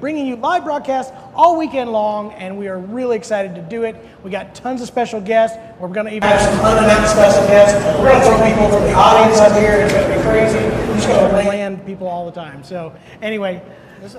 bringing you live broadcasts all weekend long, and we are really excited to do it. We got tons of special guests. We're going to even have some unannounced special guests. We're going to throw people from the audience up here. It's going to be crazy. We're just going to land people all the time. So anyway,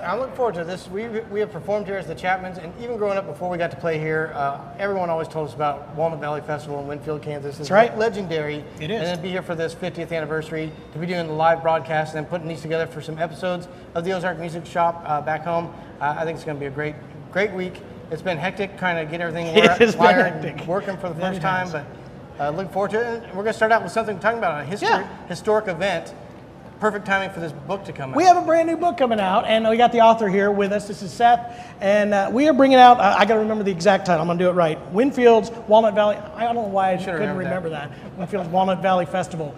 I'm looking forward to this. We have performed here as the Chapmans, and even growing up before we got to play here, everyone always told us about Walnut Valley Festival in Winfield, Kansas. It's right. Legendary. It is. And then be here for this 50th anniversary, to be doing the live broadcast and then putting these together for some episodes of the Ozark Music Shop back home. I think it's going to be a great week. It's been hectic trying to get everything wired and working for the first time, but look forward to it. And we're going to start out with something talking about a historic event. Perfect timing for this book to come out. We have a brand new book coming out, and we got the author here with us. This is Seth, and we are bringing out, I got to remember the exact title. I'm going to do it right. Winfield's Walnut Valley. I don't know why I couldn't remember that. Winfield's Walnut Valley Festival.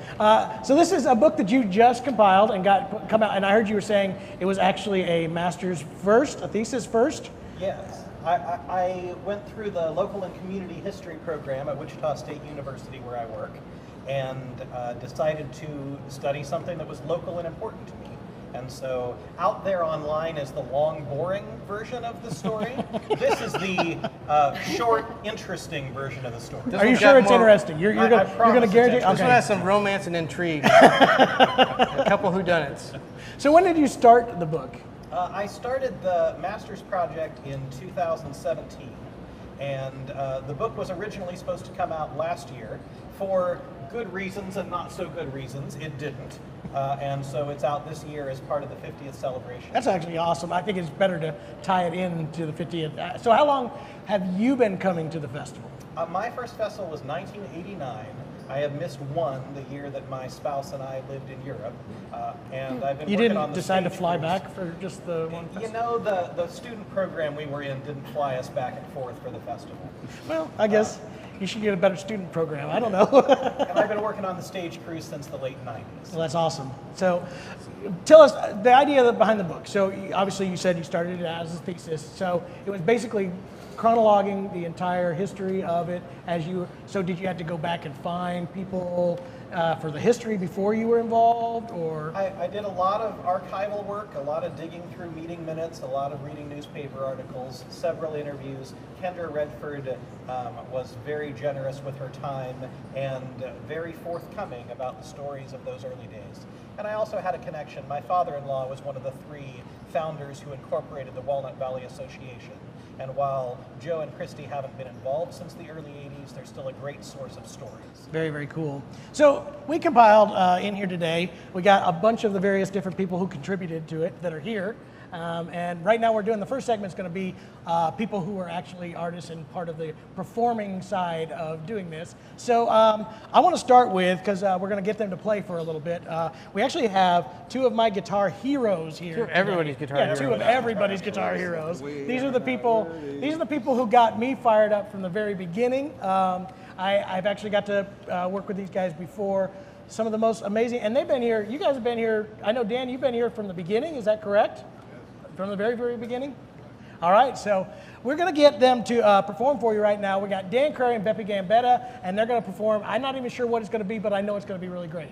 So this is a book that you just compiled and got come out, and I heard you were saying it was actually a master's first, a thesis first? Yes. I went through the local and community history program at Wichita State University, where I work, and decided to study something that was local and important to me. And so out there online is the long, boring version of the story. This is the short, interesting version of the story. Are you sure it's interesting? You're going to guarantee? This one has some romance and intrigue. A couple whodunits. So when did you start the book? I started the master's project in 2017. And the book was originally supposed to come out last year. For good reasons and not so good reasons, it didn't. And so it's out this year as part of the 50th celebration. That's actually awesome. I think it's better to tie it into the 50th. So how long have you been coming to the festival? My first festival was 1989. I have missed one, the year that my spouse and I lived in Europe. And I've been working on the decide to stage fly cruise. back for just the one festival? You know, the student program we were in didn't fly us back and forth for the festival. Well, I guess you should get a better student program. I don't know. And I've been working on the stage cruise since the late 90s. Well, that's awesome. So tell us the idea behind the book. So obviously you said you started it as a thesis. So it was basically chronologing the entire history of it so did you have to go back and find people for the history before you were involved, or? I did a lot of archival work, a lot of digging through meeting minutes, a lot of reading newspaper articles, several interviews. Kendra Redford was very generous with her time and very forthcoming about the stories of those early days. And I also had a connection. My father-in-law was one of the 3 founders who incorporated the Walnut Valley Association. And while Joe and Christy haven't been involved since the early 80s, they're still a great source of stories. Very, very cool. So we compiled in here today, we got a bunch of the various different people who contributed to it that are here. And right now we're doing the first segment is going to be people who are actually artists and part of the performing side of doing this. So I want to start with, because we're going to get them to play for a little bit. We actually have 2 of my guitar heroes here. 2 of everybody's guitar heroes. 2 of everybody's guitar heroes. These are the people who got me fired up from the very beginning. I've actually got to work with these guys before. Some of the most amazing, and they've been here, you guys have been here, I know Dan, you've been here from the beginning, is that correct? From the very, very beginning? All right, so we're going to get them to perform for you right now. We got Dan Crary and Beppy Gambetta, and they're going to perform. I'm not even sure what it's going to be, but I know it's going to be really great.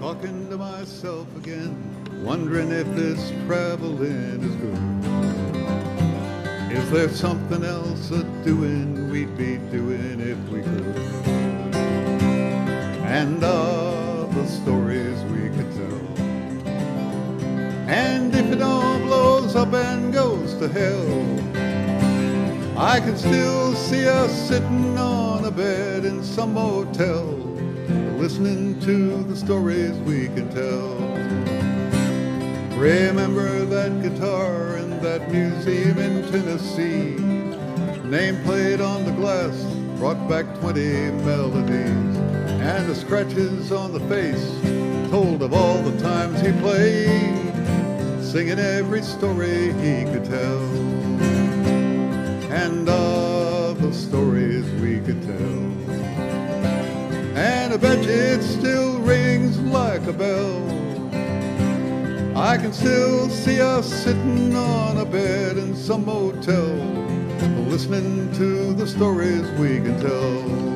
Talking to myself again, wondering if this traveling is good. Is there something else a-doing we'd be doing if we could? And of the stories we could tell. And if it all blows up and goes to hell, I can still see us sitting on a bed in some motel, listening to the stories we can tell. Remember that guitar in that museum in Tennessee? Name played on the glass brought back 20 melodies, and the scratches on the face told of all the times he played, singing every story he could tell. And of the stories we could tell. And I bet you it still rings like a bell I can still see us sitting on a bed in some motel, listening to the stories we can tell.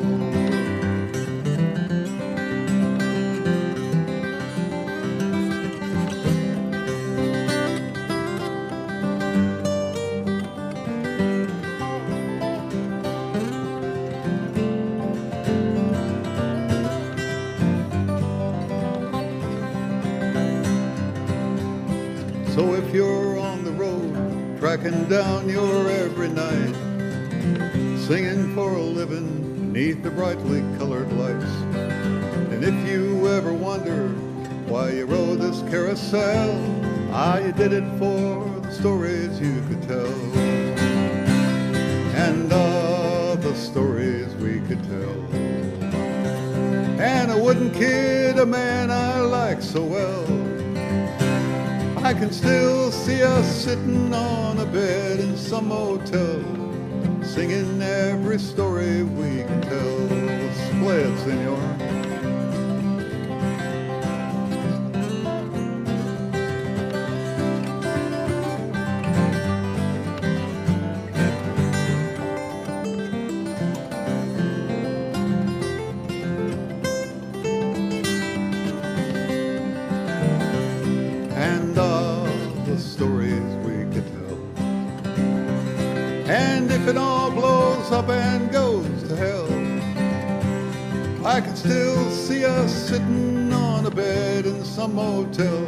So if you're on the road, tracking down your every night, singing for a living beneath the brightly colored lights, and if you ever wonder why you rode this carousel, you did it for the stories you could tell, and the stories we could tell. And I wouldn't kid a man I like so well. I can still see us sitting on a bed in some motel, singing every story we can tell. Let's play it, senor. And if it all blows up and goes to hell, I can still see us sitting on a bed in some motel,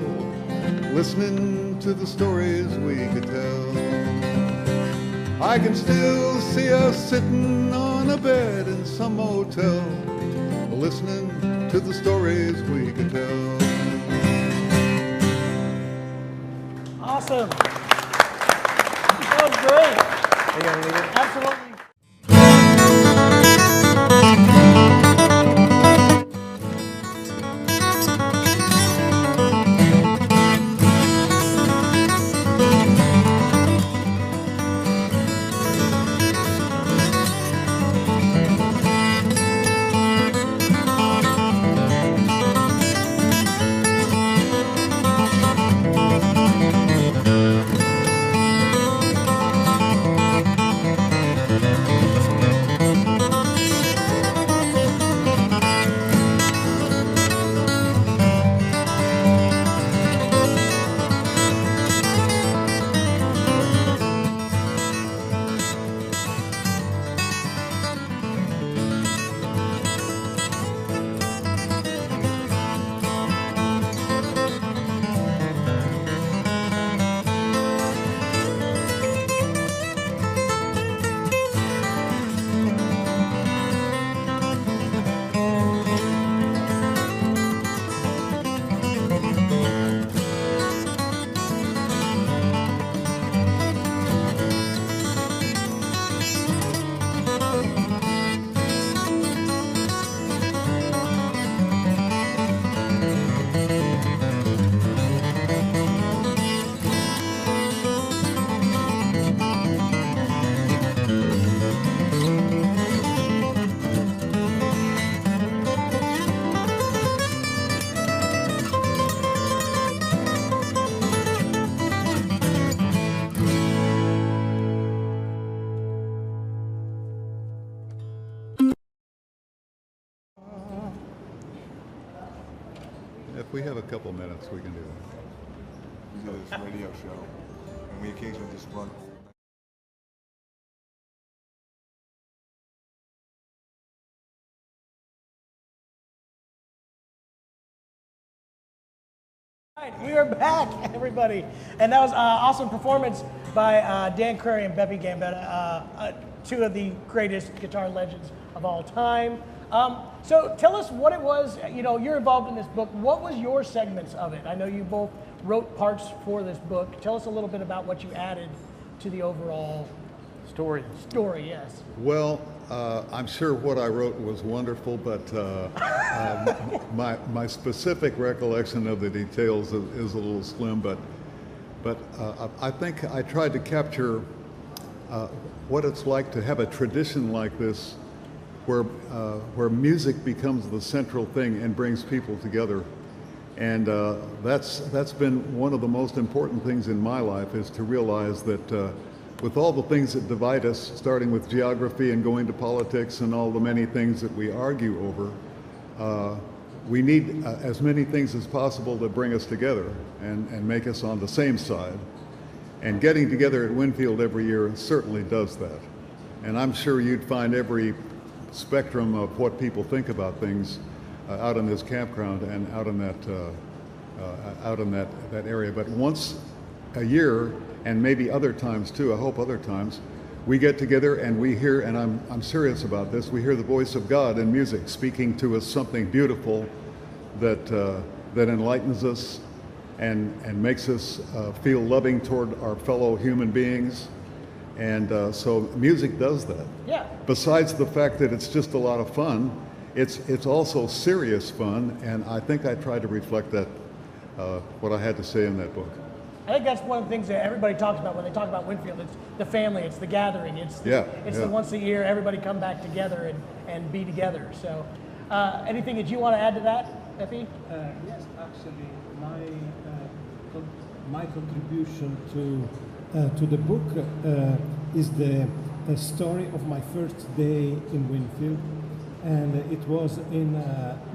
listening to the stories we could tell. I can still see us sitting on a bed in some motel, listening to the stories we could tell. Awesome. That was great. Are you gonna leave it? Absolutely. If we have a couple minutes, we can do that. We do this radio show, and we occasionally just run old. All right, we are back, everybody. And that was an awesome performance by Dan Crary and Beppy Gambetta, two of the greatest guitar legends of all time. So tell us what it was, you're involved in this book. What was your segments of it? I know you both wrote parts for this book. Tell us a little bit about what you added to the overall Story. story, yes. Well, I'm sure what I wrote was wonderful, but my specific recollection of the details is a little slim. But I think I tried to capture what it's like to have a tradition like this, where music becomes the central thing and brings people together. And that's been one of the most important things in my life, is to realize that with all the things that divide us, starting with geography and going to politics and all the many things that we argue over, we need as many things as possible to bring us together and make us on the same side. And getting together at Winfield every year certainly does that. And I'm sure you'd find every spectrum of what people think about things out in this campground and out in that area. But once a year, and maybe other times too, I hope other times, we get together and we hear, and I'm serious about this, we hear the voice of God in music speaking to us something beautiful that enlightens us and makes us feel loving toward our fellow human beings. And so music does that. Yeah. Besides the fact that it's just a lot of fun, it's also serious fun, and I think I tried to reflect that, what I had to say in that book. I think that's one of the things that everybody talks about when they talk about Winfield. It's the family, it's the gathering, it's the once a year, everybody come back together and be together. So anything that you want to add to that, Beppy? Yes, actually, my contribution to the book is the story of my first day in Winfield, and it was in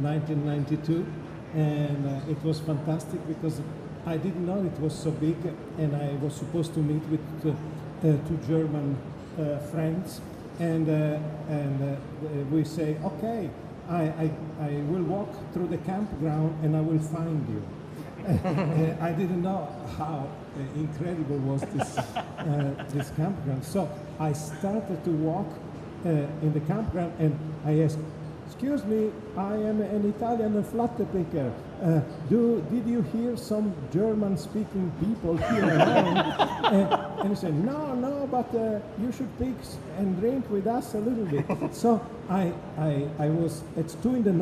1992, and it was fantastic because I didn't know it was so big, and I was supposed to meet with two German friends, and we say, okay, I will walk through the campground and I will find you. I didn't know how incredible was this campground. So I started to walk in the campground, and I asked, "Excuse me, I am an Italian flat picker. Did you hear some German-speaking people here around?" And he said, "No, but you should pick and drink with us a little bit." So I was at 2 a.m.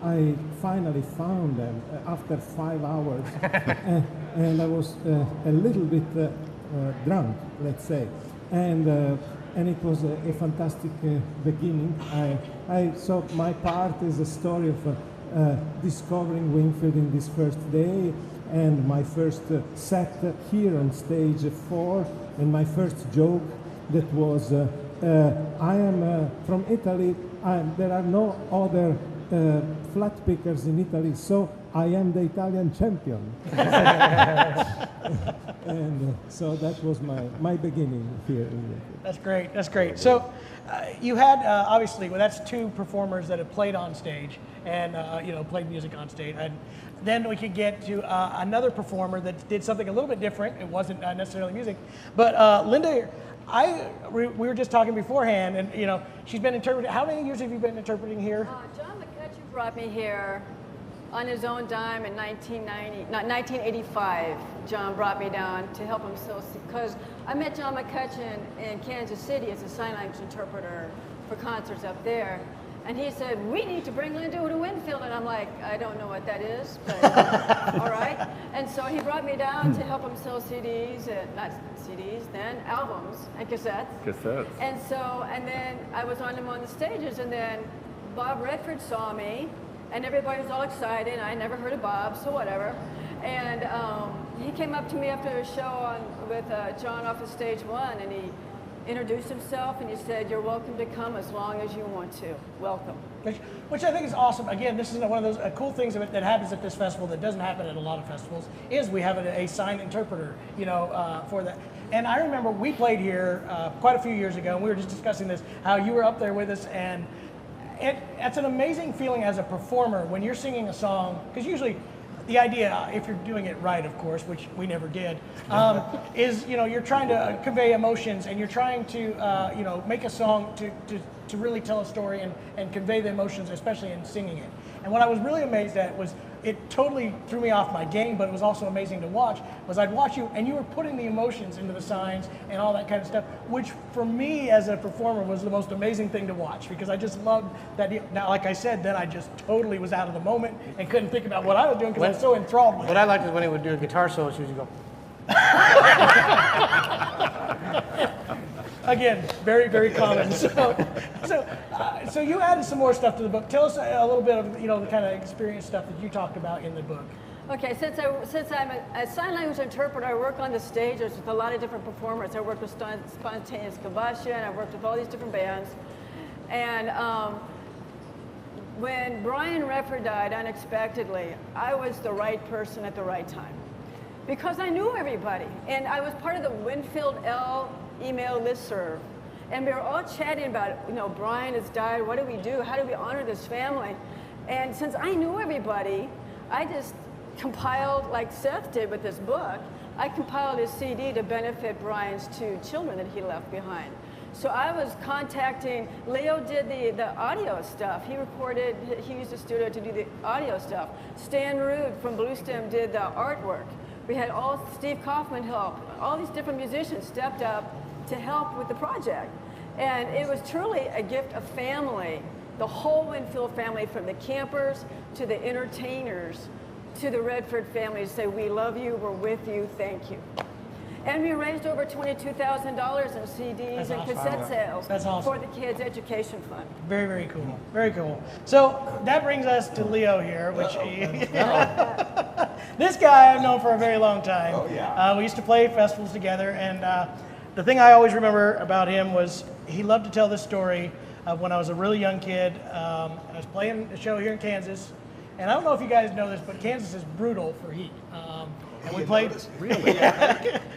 I finally found them after 5 hours, and I was a little bit drunk, let's say, and it was a fantastic beginning. So my part is a story of discovering Winfield in this first day, and my first set here on stage 4, and my first joke that was, I am from Italy, there are no other flat pickers in Italy, so I am the Italian champion. And so that was my beginning here. That's great. That's great. So you had obviously, well, that's 2 performers that have played on stage and played music on stage. And then we could get to another performer that did something a little bit different. It wasn't necessarily music, but Linda. We were just talking beforehand, and she's been interpreting. How many years have you been interpreting here? John McCutcheon brought me here on his own dime in 1985. John brought me down to help him because I met John McCutcheon in Kansas City as a sign language interpreter for concerts up there. And he said, "We need to bring Linda to Winfield." And I'm like, I don't know what that is, but all right. And so he brought me down to help him sell CDs, not CDs, then albums and cassettes. And then I was on him on the stages, and then Bob Redford saw me, and everybody was all excited. I never heard of Bob, so whatever. And he came up to me after a show with John off of stage 1, and he introduced himself, and he said, "You're welcome to come as long as you want to. Welcome." Which I think is awesome. Again, this is one of those cool things that happens at this festival that doesn't happen at a lot of festivals, is we have a signed interpreter, for that. And I remember we played here quite a few years ago, and we were just discussing this, how you were up there with us, and it's an amazing feeling as a performer when you're singing a song, because usually the idea, if you're doing it right, of course, which we never did, is you're trying to convey emotions, and you're trying to make a song to really tell a story and convey the emotions, especially in singing it. And what I was really amazed at was, it totally threw me off my game, but it was also amazing to watch, was I'd watch you and you were putting the emotions into the signs and all that kind of stuff, which for me as a performer was the most amazing thing to watch, because I just loved that. Now, like I said, then I just totally was out of the moment and couldn't think about what I was doing because I was so enthralled with it. What I liked is when he would do a guitar solo, she would go. Again, very, very common. So you added some more stuff to the book. Tell us a little bit of, the kind of experience stuff that you talked about in the book. Okay, since I'm a sign language interpreter, I work on the stages with a lot of different performers. I work with Spontaneous Combustion. I worked with all these different bands. And when Brian Redford died unexpectedly, I was the right person at the right time. Because I knew everybody. And I was part of the Winfield L email listserv. And we were all chatting about, Brian has died, what do we do? How do we honor this family? And since I knew everybody, I just compiled, like Seth did with this book, I compiled his CD to benefit Brian's 2 children that he left behind. So I was contacting, Leo did the audio stuff. He used the studio to do the audio stuff. Stan Rood from Bluestem did the artwork. We had Steve Kaufman help. All these different musicians stepped up to help with the project. And it was truly a gift of family, the whole Winfield family, from the campers to the entertainers to the Redford family, to say, we love you, we're with you, thank you. And we raised over $22,000 in CDs and cassette sales for the kids' education fund. Very, very cool. Very cool. So that brings us to Leo here, which this guy I've known for a very long time. Oh, yeah. We used to play festivals together, and the thing I always remember about him was he loved to tell this story of when I was a really young kid. I was playing a show here in Kansas, and I don't know if you guys know this, but Kansas is brutal for heat. And we played. Really?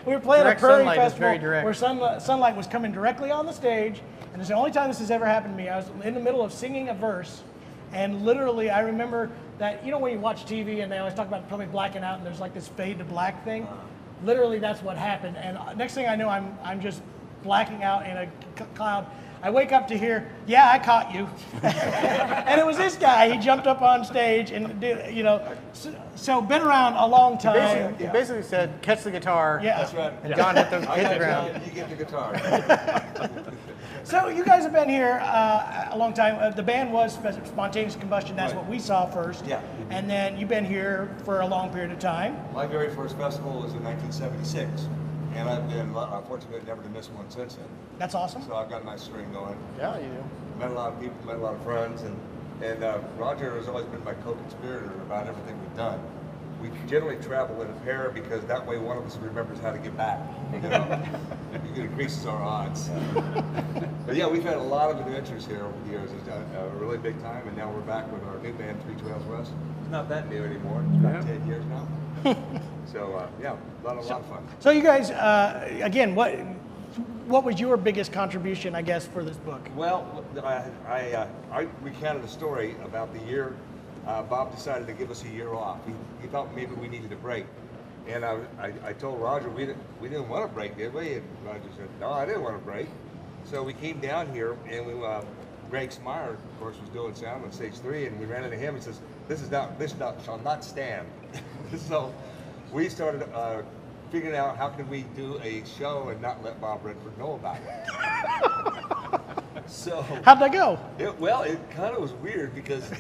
We were playing Direct a Crary sunlight is festival very direct. where sunlight was coming directly on the stage, and it's the only time this has ever happened to me. I was in the middle of singing a verse, and literally I remember that, when you watch TV and they always talk about probably blacking out and there's like this fade to black thing. Literally that's what happened, and next thing I know, I'm just blacking out in a cloud. I wake up to hear, yeah, I caught you. And it was this guy. He jumped up on stage and did, so been around a long time. He basically said, catch the guitar. Yeah. That's right. And John hit the ground. You get the guitar. So you guys have been here a long time. The band was Spontaneous Combustion. That's what we saw first. Yeah. And then you've been here for a long period of time. My very first festival was in 1976. And I've been fortunate never to miss one since then. That's awesome. So I've got a nice string going. Yeah, you do. Met a lot of people, met a lot of friends, and Roger has always been my co-conspirator about everything we've done. We generally travel in a pair because that way one of us remembers how to get back. It increases our odds. But yeah, we've had a lot of adventures here over the years. It's a really big time, and now we're back with our new band, 3 Trails West. It's not that new anymore. It's about 10 years now. So yeah, a lot of fun. So you guys, again, what was your biggest contribution, I guess, for this book? Well, I recounted a story about the year Bob decided to give us a year off. He thought maybe we needed a break. And I told Roger we didn't want a break, did we? And Roger said, no, I didn't want a break. So we came down here, and Greg Smyer, of course, was doing sound on stage 3, and we ran into him and says, this shall not stand. So we started figuring out how can we do a show and not let Bob Redford know about it. So how'd that go? It kind of was weird because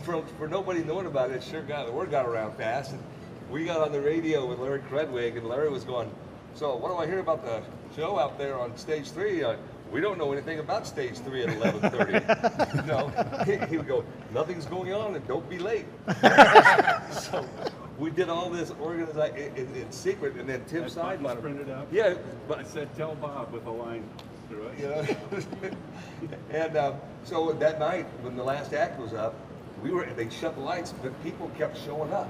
for nobody knowing about it, the word got around fast, and we got on the radio with Larry Credwig, and Larry was going, so what do I hear about the show out there on stage 3? We don't know anything about stage 3 at 11:30. He would go, nothing's going on, and don't be late. So we did all this organized in secret, and then Tim Seidman printed out. Yeah, but I said, tell Bob with a line through it. And so that night when the last act was up, they shut the lights, but people kept showing up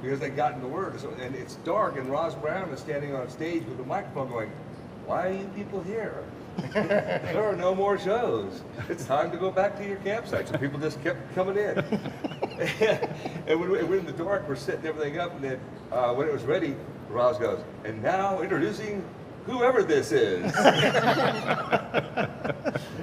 because they gotten the word. So, and it's dark, and Ross Brown is standing on stage with a microphone going, "Why are you people here? There are no more shows. It's time to go back to your campsite." So people just kept coming in. And when we're in the dark, we're setting everything up, and then when it was ready, Ross goes, "And now introducing whoever this is."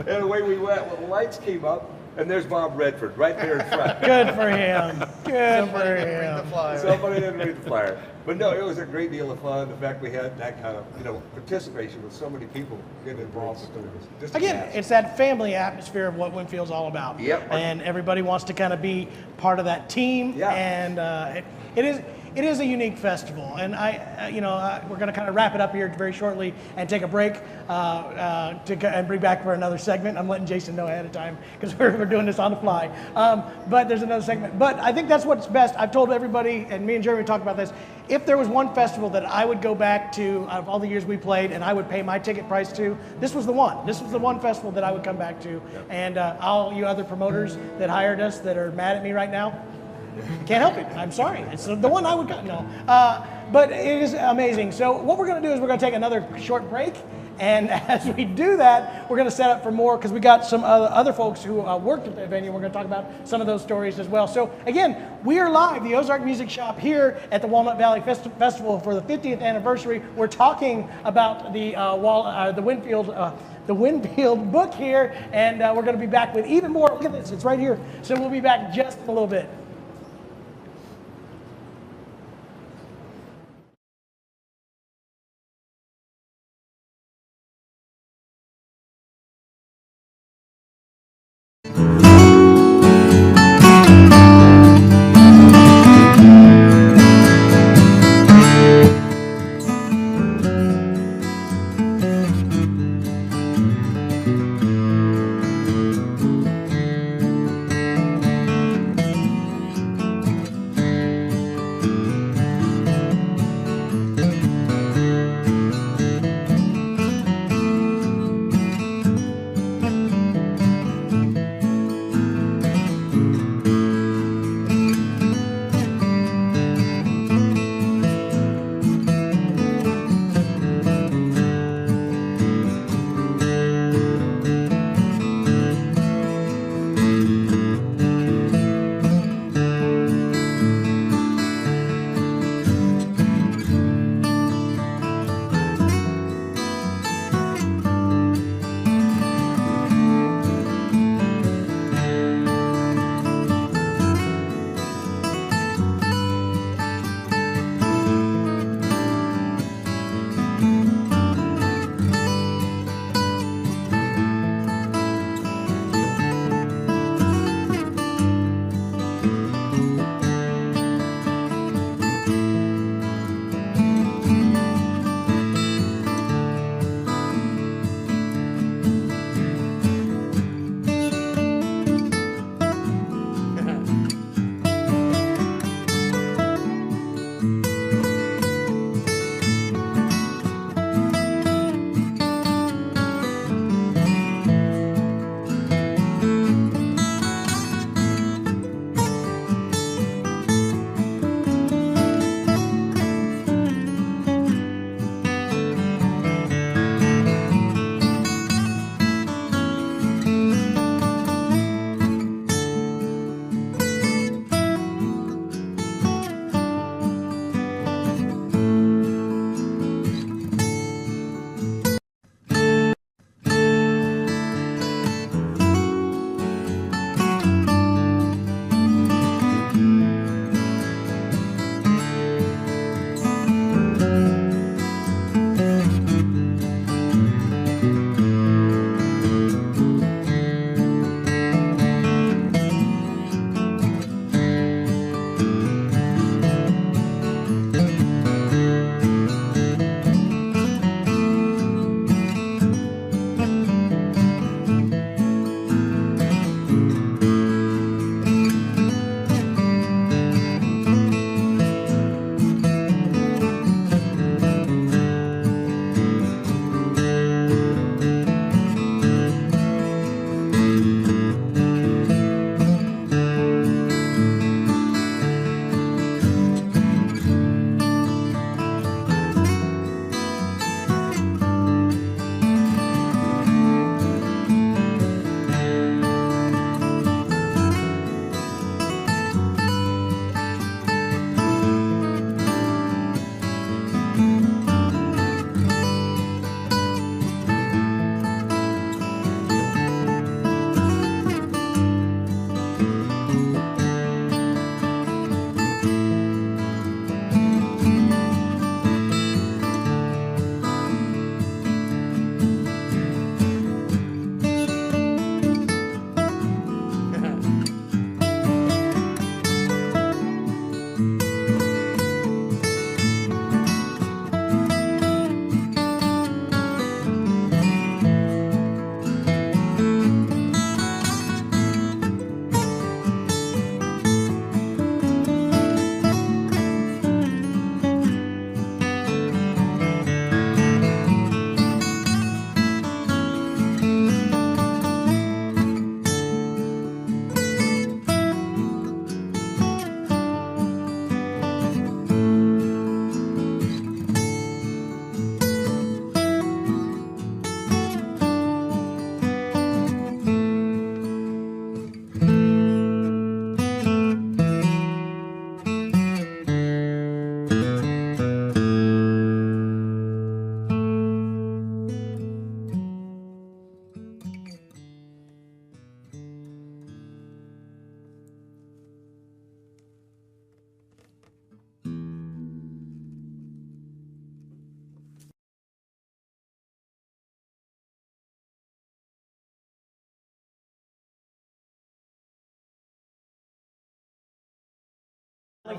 And away we went. Well, the lights came up, and there's Bob Redford right there in front. Good for him. Good for him. Somebody didn't read the flyer. But no, it was a great deal of fun. The fact we had that kind of participation with so many people getting involved with this. Again, it's that family atmosphere of what Winfield's all about. Yep. And everybody wants to kind of be part of that team. Yeah. And it is a unique festival, and we're going to kind of wrap it up here very shortly and take a break and bring back for another segment. I'm letting Jason know ahead of time because we're doing this on the fly. But there's another segment. But I think that's what's best. I've told everybody, and me and Jeremy talked about this. If there was one festival that I would go back to out of all the years we played, and I would pay my ticket price to, this was the one. This was the one festival that I would come back to. Yep. And all you other promoters that hired us that are mad at me right now, can't help it. I'm sorry. It's the one I would go. No. But it is amazing. So what we're going to do is we're going to take another short break. And as we do that, we're going to set up for more because we got some other folks who worked at the venue. We're going to talk about some of those stories as well. So again, we are live, the Ozark Music Shop here at the Walnut Valley Festival for the 50th anniversary. We're talking about the Winfield book here, and we're going to be back with even more. Look at this, it's right here. So we'll be back just in a little bit.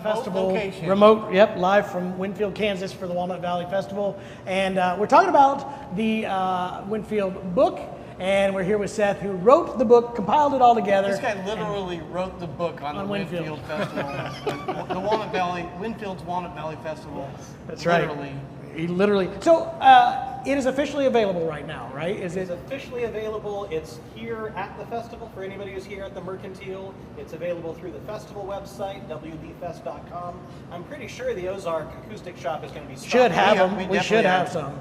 Festival location. remote, yep, live from Winfield, Kansas for the Walnut Valley Festival. And we're talking about the Winfield book, and we're here with Seth, who wrote the book, compiled it all together. This guy literally wrote the book on the Winfield Festival. The Walnut Valley, Winfield's Walnut Valley Festival. That's literally. right. He literally. So it is officially available right now, right? It's officially available. It's here at the festival for anybody who's here at the Mercantile. It's available through the festival website, wbfest.com. I'm pretty sure the Ozark Acoustic Shop is going to be Should have them. We definitely should have are. some.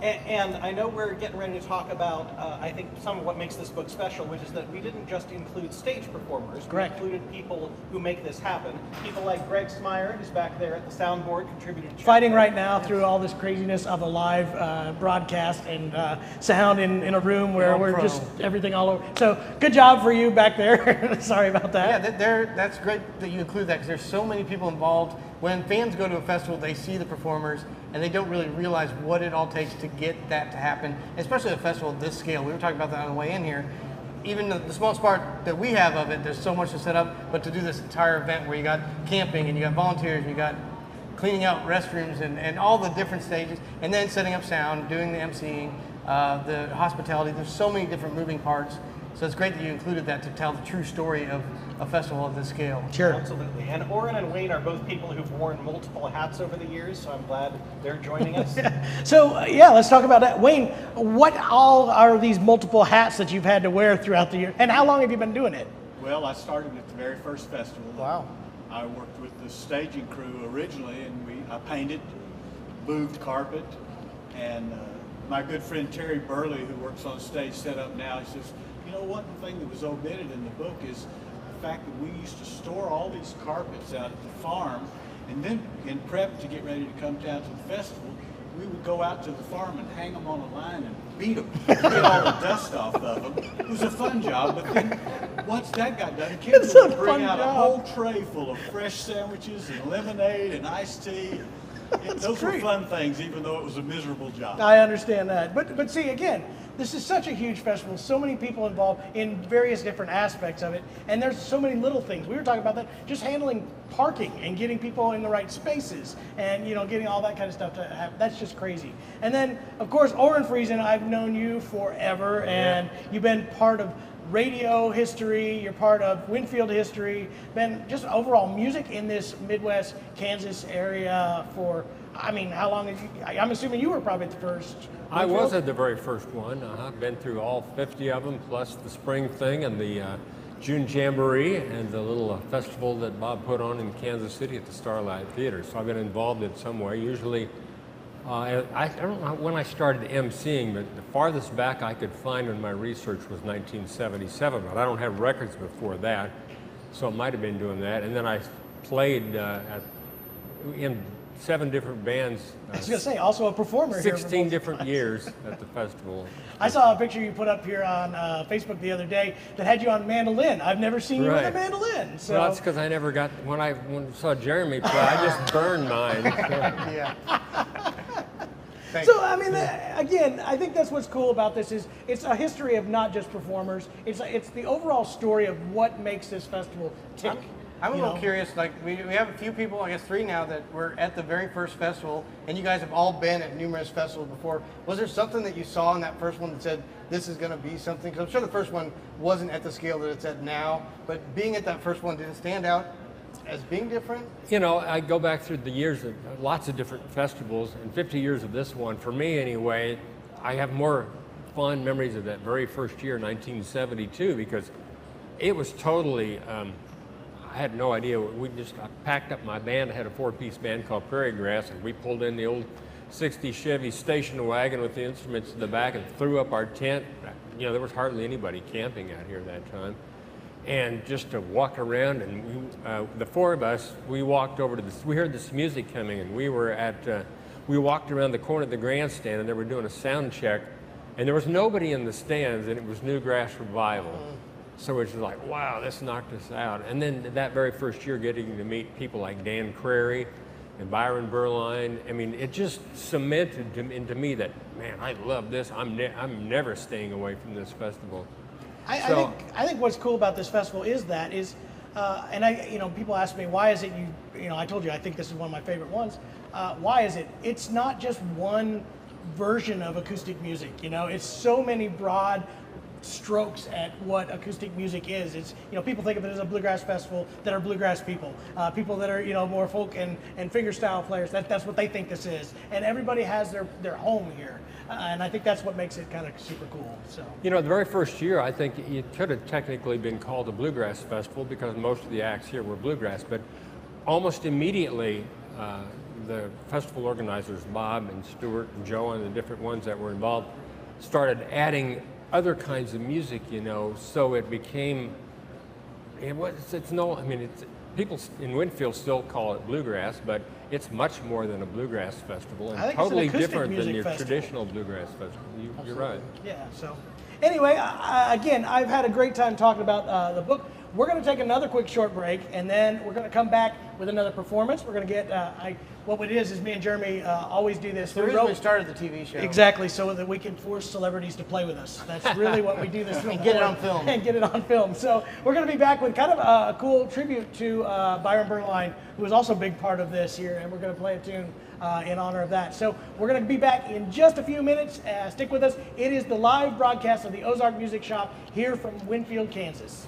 And I know we're getting ready to talk about, I think, some of what makes this book special, which is that we didn't just include stage performers. Correct. We included people who make this happen. People like Greg Smyer, who's back there at the soundboard, contributed. Fighting right now through all this craziness of a live broadcast and sound in a room where we're just everything all over. So good job for you back there. Sorry about that. Yeah, that's great that you include that, because there's so many people involved. When fans go to a festival, they see the performers, and they don't really realize what it all takes to get that to happen, especially a festival of this scale. We were talking about that on the way in here. Even the smallest part that we have of it, there's so much to set up, but to do this entire event where you got camping, and you got volunteers, and you got cleaning out restrooms, and all the different stages, and then setting up sound, doing the emceeing, the hospitality, there's so many different moving parts. So it's great that you included that to tell the true story of a festival of this scale. Sure. Absolutely. And Oren and Wayne are both people who've worn multiple hats over the years, so I'm glad they're joining us. So let's talk about that. Wayne, what all are these multiple hats that you've had to wear throughout the year, and how long have you been doing it? Well, I started at the very first festival. Wow. I worked with the staging crew originally, and I painted, moved carpet, and my good friend Terry Burley, who works on stage setup now, he says, you know, one thing that was omitted in the book is the fact that we used to store all these carpets out at the farm, and then in prep to get ready to come down to the festival, we would go out to the farm and hang them on a line and beat them, get all the dust off of them. It was a fun job, but then once that got done, kids would bring out a whole tray full of fresh sandwiches and lemonade and iced tea. Those were fun things, even though it was a miserable job. I understand that. But see, again, this is such a huge festival, so many people involved in various different aspects of it, and there's so many little things. We were talking about that, just handling parking and getting people in the right spaces and, you know, getting all that kind of stuff to happen. That's just crazy. And then, of course, Oren Friesen, I've known you forever, and you've been part of radio history, you're part of Winfield history, been just overall music in this Midwest Kansas area for, I mean, how long have you, I'm assuming you were probably at the first. I was at the very first one. I've been through all 50 of them, plus the spring thing and the June Jamboree and the little festival that Bob put on in Kansas City at the Starlight Theater. So I've been involved in some way. Usually, I don't know when I started emceeing, but the farthest back I could find in my research was 1977, but I don't have records before that, so it might have been doing that. And then I played in 7 different bands. I was going to say, also a performer 16 different years at the festival. I saw a picture you put up here on Facebook the other day that had you on mandolin. I've never seen you with a mandolin. So. Well, that's because I never got, when I saw Jeremy play, I just burned mine. Yeah. So, I mean, again, I think that's what's cool about this is it's a history of not just performers. It's the overall story of what makes this festival tick. I'm a little curious, like we have a few people, I guess 3 now, that were at the very first festival, and you guys have all been at numerous festivals before. Was there something that you saw in that first one that said, this is going to be something? Because I'm sure the first one wasn't at the scale that it's at now, but being at that first one, did it stand out as being different? You know, I go back through the years of lots of different festivals, and 50 years of this one, for me anyway, I have more fond memories of that very first year, 1972, because it was totally, I had no idea. I packed up my band. I had a 4-piece band called Prairie Grass, and we pulled in the old 60 Chevy station wagon with the instruments in the back and threw up our tent. You know, there was hardly anybody camping out here that time. And just to walk around, and the 4 of us, we walked over to this, we heard this music coming, and we walked around the corner of the grandstand, and they were doing a sound check, and there was nobody in the stands, and it was Newgrass Revival. So it's like, wow, this knocked us out. And then that very first year, getting to meet people like Dan Crary and Byron Berline, I mean, it just cemented into me that, man, I love this. I'm never staying away from this festival. I think what's cool about this festival is and people ask me, why is it I told you, I think this is one of my favorite ones. Why is it? It's not just one version of acoustic music, it's so many broad strokes at what acoustic music is. It's, people think of it as a bluegrass festival that are bluegrass people, people that are, more folk and fingerstyle players. That's what they think this is. And everybody has their home here. And I think that's what makes it kind of super cool. So, the very first year, I think it could have technically been called a bluegrass festival because most of the acts here were bluegrass, but almost immediately, the festival organizers, Bob and Stuart and Joe and the different ones that were involved, started adding other kinds of music, so it became, people in Winfield still call it bluegrass, but it's much more than a bluegrass festival and totally different than your traditional bluegrass festival. You're right. Yeah, so anyway, again, I've had a great time talking about the book. We're going to take another quick short break, and then we're going to come back with another performance. We're going to get, what it is me and Jeremy always do this. The reason we started the TV show. Exactly, so that we can force celebrities to play with us. That's really what we do this for. And get it on film. And get it on film. So we're going to be back with kind of a cool tribute to Byron Berline, who was also a big part of this here, and we're going to play a tune in honor of that. So we're going to be back in just a few minutes. Stick with us. It is the live broadcast of the Ozark Music Shop here from Winfield, Kansas.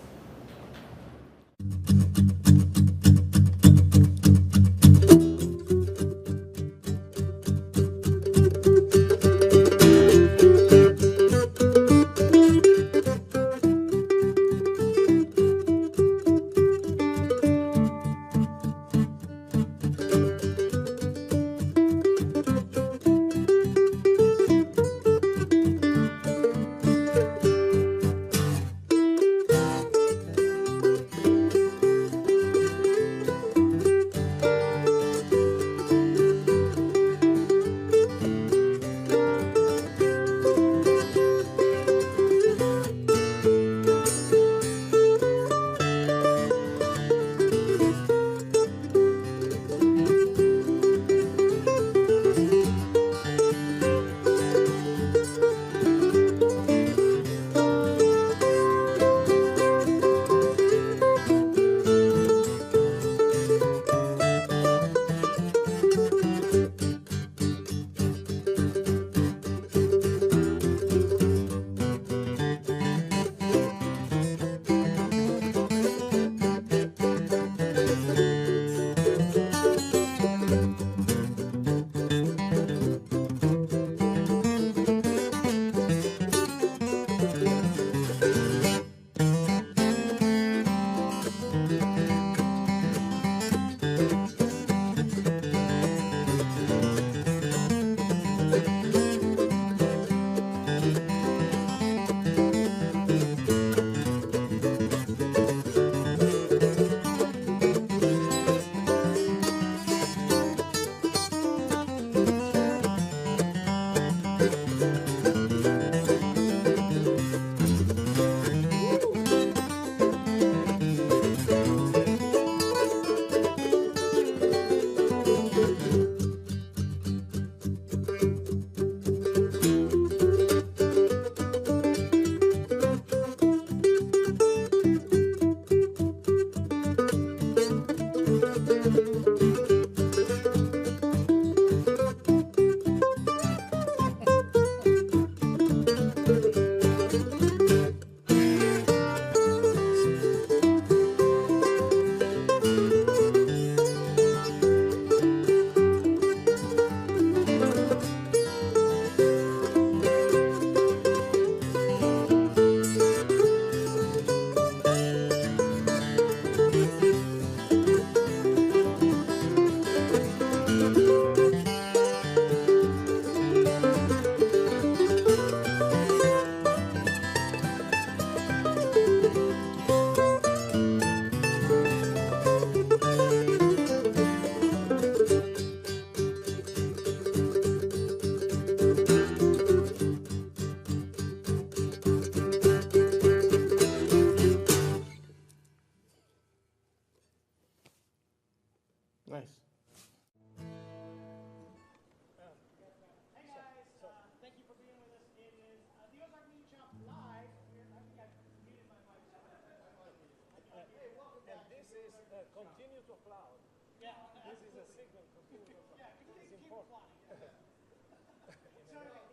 Continue to applaud. Yeah. This is a signal. Continue to applaud. Yeah, keep applauding. So anyway,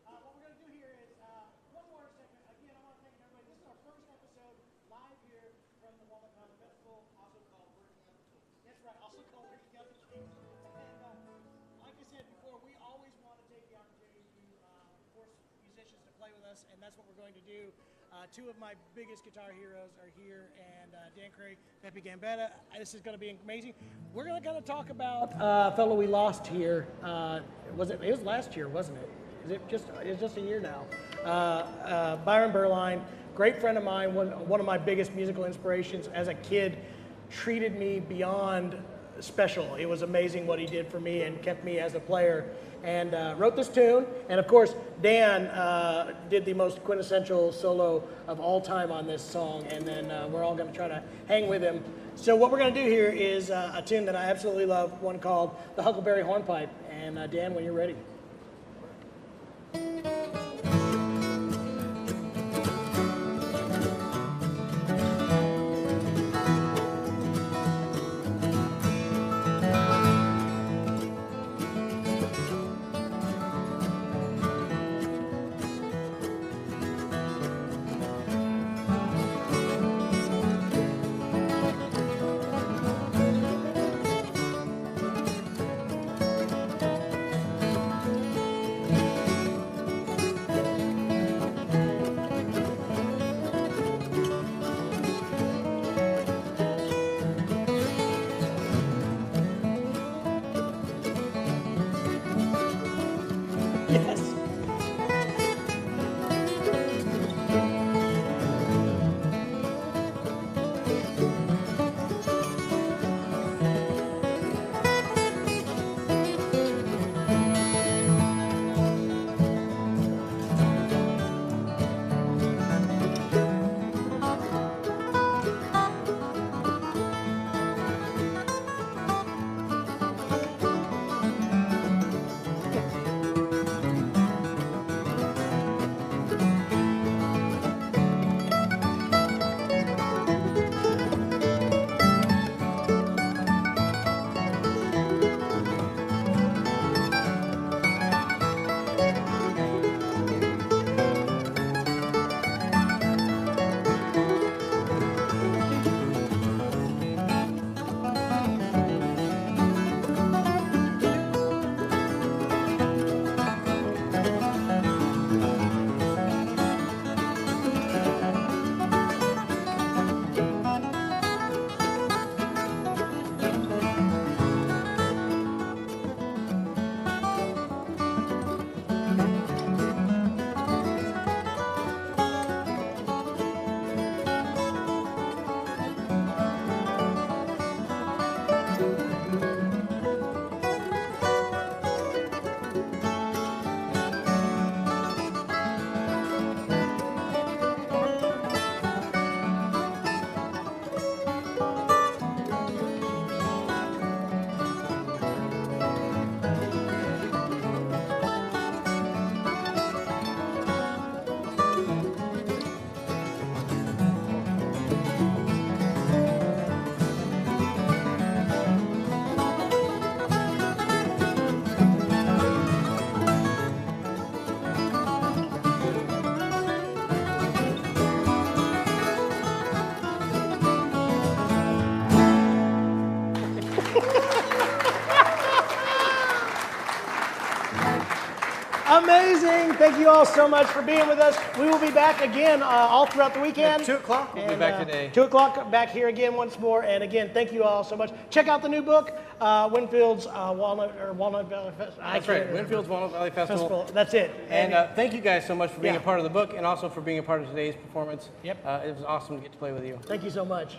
what we're going to do here is one more segment. Again, I want to thank everybody. This is our first episode live here from the Walnut Mountain Festival, also called Working Out the Kinks. That's right, also called Working Out the Kinks. And like I said before, we always want to take the opportunity to force musicians to play with us, and that's what we're going to do. Two of my biggest guitar heroes are here, and Dan Crary, Beppy Gambetta. This is going to be amazing. We're going to talk about a fellow we lost here. It was last year, wasn't it? It's just a year now. Byron Berline, great friend of mine, one of my biggest musical inspirations as a kid, treated me beyond special. It was amazing what he did for me and kept me as a player. And wrote this tune, and of course Dan did the most quintessential solo of all time on this song, and then we're all going to try to hang with him. So what we're going to do here is a tune that I absolutely love, one called The Huckleberry Hornpipe. And Dan, when you're ready. Yes. Amazing. Thank you all so much for being with us. We will be back again all throughout the weekend. At 2 o'clock, we'll be back today. 2 o'clock, back here again once more. And again, thank you all so much. Check out the new book, Winfield's Walnut Valley Festival. That's right, Winfield's Walnut Valley Festival. That's it. And thank you guys so much for being a part of the book and also for being a part of today's performance. Yep. It was awesome to get to play with you. Thank you so much.